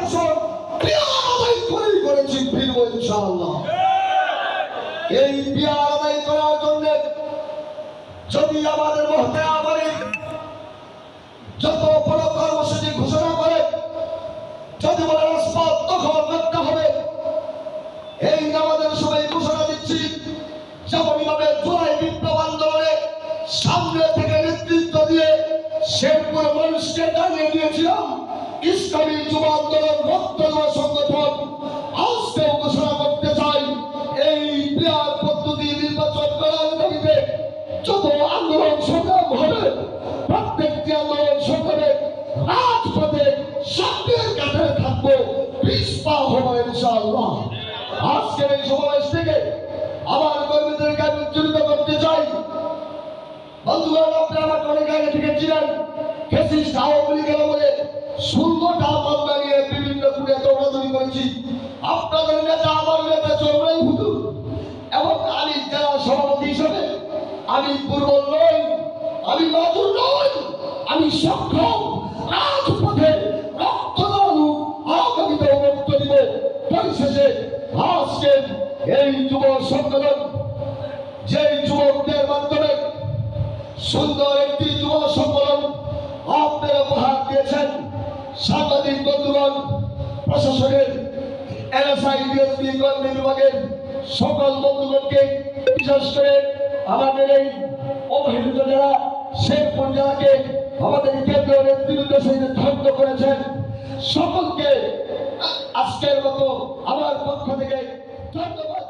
বছর বিয়ার আদায় করেই করেছি, ফিরব ইনশাআল্লাহ। এই বিয়ার আদায় করার জন্য যদি আমাদের মহতারে যত বড় কর্মসূচি ঘোষণা করে, যদি বলে রাজপথ দখল করতে হবে, এই আমাদের সবাই ঘোষণা দিচ্ছি। যেমনভাবে জুলাই বিপ্লব আন্দোলনে সামনে থেকে নেতৃত্ব দিয়ে শেরপুর মানুষকে জানিয়ে দিয়েছিলাম, ইসলামী যুব আন্দোলন রক্ত সংগঠন আজকেও ঘোষণা করতে চাই, এই বিয়ার পদ্ধতি নির্বাচন করার দাবিতে যত আন্দোলন সংগ্রাম হবে, প্রত্যেকটি আন্দোলন সংগ্রামে রাজপথে সামনের কাতারে থাকবো, পিছপা হবো ইনশাআল্লাহ। আজকের এই সমাবেশ থেকে আমার কর্মীদেরকে আমি উজ্জীবিত করতে চাই। বন্ধুরা, আপনারা আমাকে অনেক আগে থেকে ছিলেন, ফ্যাসিস্ট আওয়ামী লীগের আমলে 16টা মামলা নিয়ে বিভিন্ন কুটে দৌড়াদৌড়ি করেছি। আপনাদের নেতা আমার নেতা চরমাই হুজুর এবং আমি জেলা সভাপতি হিসেবে আমি দুর্বল নই, আমি নতুন নই, আমি সক্ষম। রাজপথে রক্ত দাঁড়ানো আগামীতে রক্ত দিব। পরিশেষে আজকে এই যুব সম্মেলন, যেই যুবকদের মাধ্যমে সুন্দর একটি যুব সম্মেলন আপনারা উপহার দিয়েছেন, সাংবাদিক বন্ধুগণ, প্রশাসনের এনএসআই ডিএসপি কর্মী বিভাগের সকল বন্ধুগণকে, বিশেষ করে আমাদের এই অবহেলিত জেলা শেরপুর জেলাকে আমাদের কেন্দ্রীয় নেতৃবৃন্দ সহিত ধন্য করেছেন, সকলকে আজকের মতো আমার পক্ষ থেকে ধন্যবাদ।